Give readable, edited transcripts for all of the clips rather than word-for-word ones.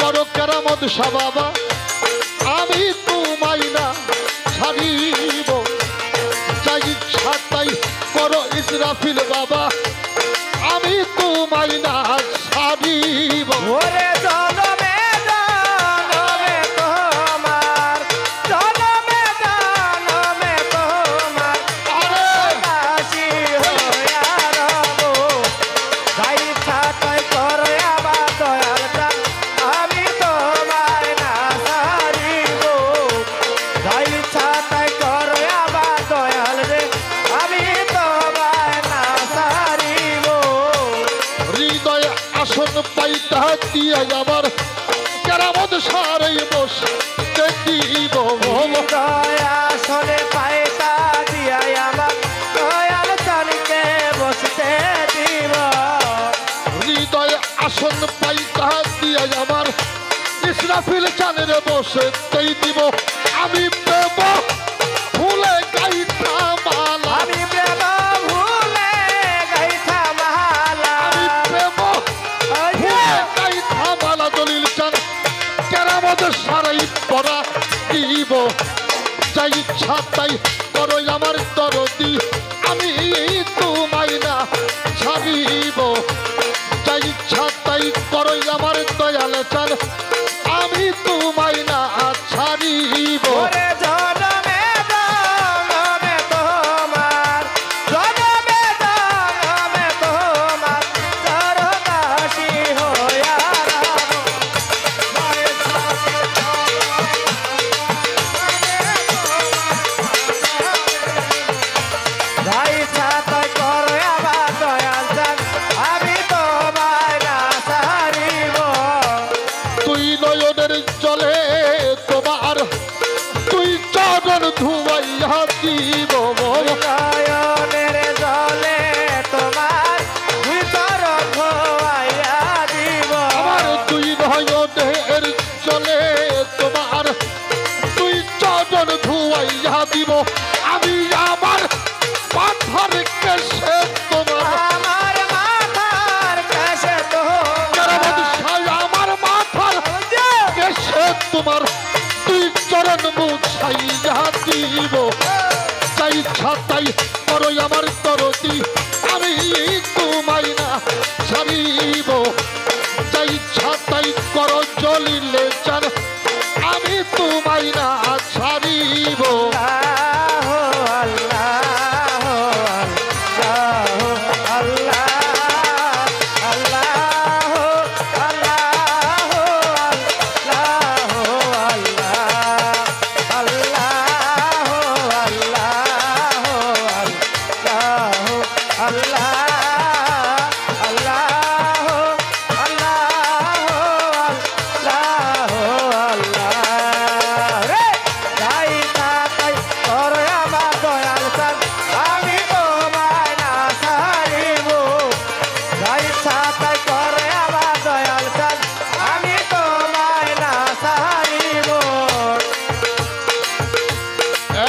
করো কেরামত শাহ বাবা আমি তোমায় না ছাড়িব যাই ইচ্ছা তাই করো ইসরাফিল বাবা আমি তোমায় না ছাড়িব ওরে জনমে জনমে তোমার জনমে জনমে তোমার আরে দাসী হইয়া রব যাই ইচ্ছা তাই করো আবার দয়াল চান আমি তোমায় না ছাড়িব যাই ইচ্ছা তাই করো আবার দয়াল রে আমি তোমায় না ছাড়িব হৃদয়ে আসন পাইতা দিয়ে আমার কেরামত সারে বসতে দিব আসলে পায়তা দিয়াই আমার দয়াল চালিতে বসতে দিব হৃদয়ে আসন পাইতা দিয়ে আমার ইসরাফিল চানের বসতেই দিব আমি প্রেম ভুলে গাইতা মালা আমি প্রেম ভুলে গাইতা মালা আমি প্রেম ভুলে গাইতা মালা দলিল চান কেরামত সারাই পড়া দিব যাই ইচ্ছা তাই করো আমার দরদি আমি তোমায় না ছাড়িব যাই ইচ্ছা তাই করো আমার দয়াল চান আমি তোমায় না ছাড়িব ওরে জনমে জনমে তোমার জনমে জনমে তোমার চরদাসী হইয়া যাই ছাতাই করো আবার দয়াল চান আমি তোমায় না ছাড়িব তুই নয়নের জলে তোমার তুই চরণ ধুয়াইয়া দিব নয়নের জলে তোমার দুই চরণ ধোয়াইয়া দিব আমার তুই নয়নের জলে তোমার তুই চরণ ধুয়াইয়া দিব আমি আমার পাথর কেসে তোমার আমার মাথার কাছে কেরামত শাহ আমার মাথার কেসে তোমার তুই চরণ মুছাইয়া দিব চাই ছাতাই করো আমার দরদি আমি তোমায় না ছাড়িব চাই ছাতাই করো জলিলে চান আমি তোমায় না ছাড়িব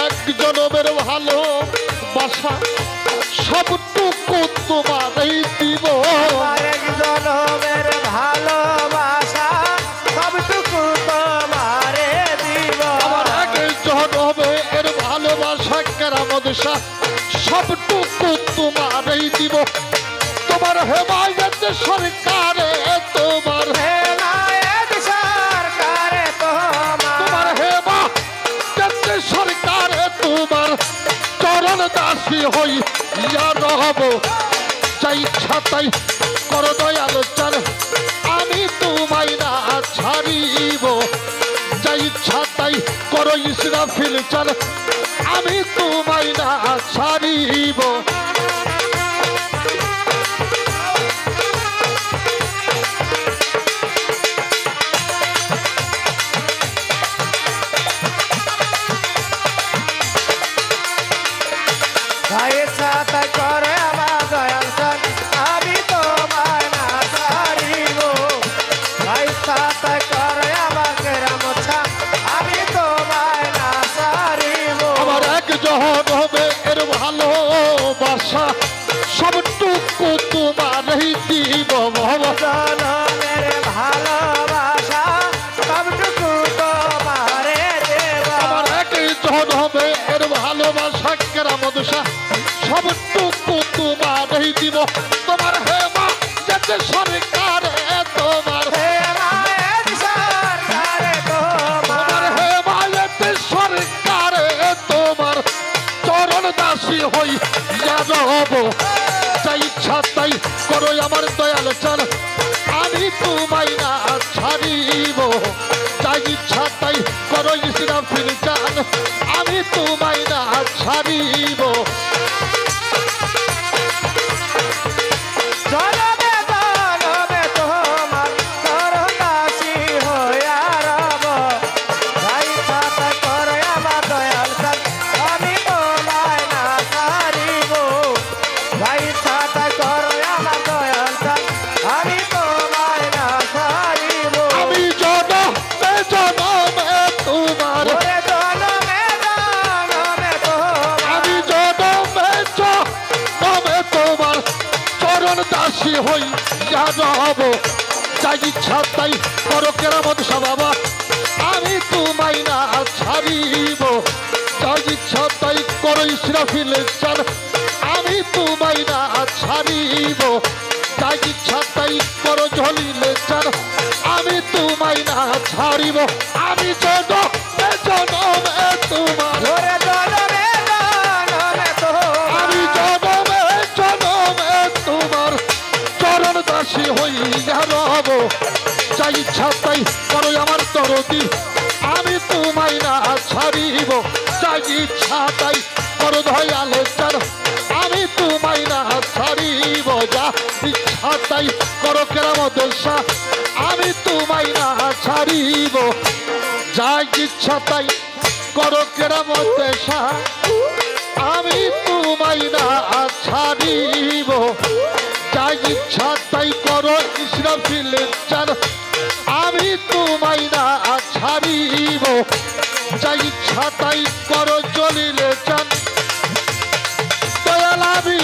এক জনমের ভালোবাসা সবটুকু তোমারই দিব জনমের ভালোবাসা সবটুকু তোমারে দিব আমার এক জনমের ভালোবাসা কেরামত শাহ সবটুকু তোমারই দিব তোমার হেমায়ত সরকারে তোমার হেমায়েত সরকারে তোমার হেমায়ত সরকারে তোমার চরণ দাসী হই ইয়া রহব চাই ছাতাই করো দয়াল চান আমি তোমায় না ছাড়িব চাই ছাতাই করো ইসরাফিল চান আমি তোমায় না ছাড়িব গায়ে ছাতা করে আমার দয়াল চান আমি তোমায় না ছাড়িব গায়ে ছাতা করে আমার কেরামত চান আমি তোমায় না ছাড়িব আমার এক জহন হবে এর ভালোবাসা হই রব যা ইচ্ছা তাই করো আমার দয়াল চান আমি তোমায় না ছাড়িব যা ইচ্ছা তাই করো ইসরাফিল চান আমি তোমায় না ছাড়িব জনমে জনমে তোমার চরণ দাসী হইয়া রব ভাই সাথে করে আমার দয়াল চান আমি তোমায় না ছাড়িব ভাই সাথে করে আমার দয়াল চান আমি তোমায় না ছাড়িব আমি জনমে জনমে তোমার ওরে জনমে জনমে তোমার আমি জনমে জনমে তোমার চরণ দাসী হই রব যা ইচ্ছা তাই করো কেরামত বাবা আমি তোমায় না ছাড়িব যা ইচ্ছা তাই করো ইসরাফিল চান আমি তোমায় না ছাড়িব যা ইচ্ছা তাই করো জলিল চান আমি তোমায় না ছাড়িব আমি জনমে জনমে তোমার ওরে জনমে জনমে তোমার আমি জনমে জনমে তোমার চরণ দাসী হইয়া রব যা ইচ্ছা তাই করো আমার তরদি আমি তোমায় না ছাড়িব যা ইচ্ছা তাই করো দয়াল চান আমি তোমায় না ছাড়িব যা ইচ্ছা তাই করো কেরামত শাহ আমি তোমায় না ছাড়িব যা ইচ্ছা তাই করো কেরামত শাহ আমি তোমায় না ছাড়িব যা ইচ্ছা তাই করো ইসরাফিল চান আমি তোমায় না ছাড়িব যা ইচ্ছা তাই করো জলিল চান দয়াল আমি